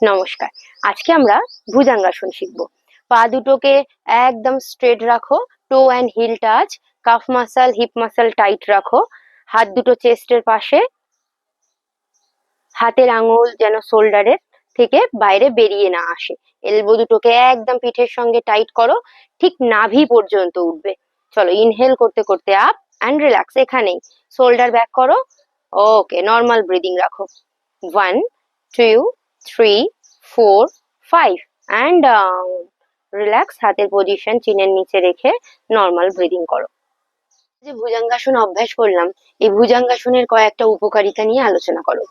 নমস্কার। আজকে আমরা ভুজাঙ্গাসন শিখবো। পা দুটোকে একদম স্ট্রেট রাখো, toe and heel touch, calf muscle hip muscle tight রাখো, হাত দুটো চেস্টের পাশে, হাতের আঙুল যেন শোল্ডারের থেকে বাইরে বেরিয়ে না আসে। এলবো দুটোকে একদম পিঠের সঙ্গে টাইট করো, ঠিক নাভি পর্যন্ত উঠবে। চলো, ইনহেল করতে করতে আপ অ্যান্ড রিল্যাক্স। এখানেই শোল্ডার ব্যাক করো। ওকে, নর্মাল ব্রিদিং রাখো। 1 2 3 4 5 অ্যান্ড ডাউন। রিল্যাক্স, হাতের পজিশন চিনের নিচে রেখে নর্মাল ব্রিদিং করো। যে ভুজঙ্গাসন অভ্যাস করলাম, এই ভুজঙ্গাসনের কয়েকটা উপকারিতা নিয়ে আলোচনা করো।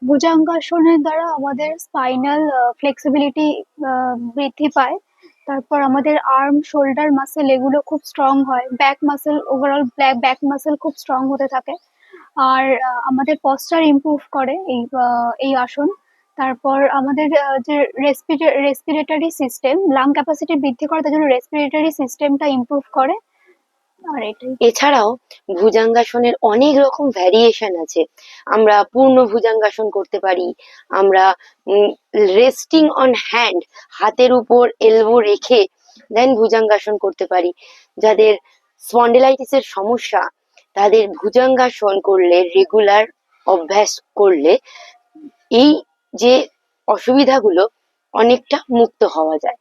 ভুজঙ্গাসনের দ্বারা আমাদের স্পাইনাল ফ্লেক্সিবিলিটি বৃদ্ধি পায়। তারপর আমাদের আর্ম শোল্ডার মাসেল এগুলো খুব স্ট্রং হয়, back muscle overall back muscle খুব স্ট্রং হতে থাকে। আর আমাদের পশ্চার ইমপ্রুভ করে এই আসন। তারপর আমাদের যে রেসপিরেটরি সিস্টেম, লাং ক্যাপাসিটি বৃদ্ধি করে, তার জন্য রেসপিরেটরি সিস্টেমটা ইমপ্রুভ করে। আর এটাই। এছাড়াও ভুজঙ্গাসনের অনেক রকম ভ্যারিয়েশন আছে। আমরা পূর্ণ ভুজঙ্গাসন করতে পারি, আমরা রেস্টিং অন হ্যান্ড, হাতের উপর এলবো রেখে দেন ভুজঙ্গাসন করতে পারি। যাদের স্পন্ডিলাইটিসের সমস্যা, তাদের ভুজঙ্গাসন করলে, রেগুলার অভ্যাস করলে এই যে অসুবিধাগুলো অনেকটা মুক্ত হওয়া যায়।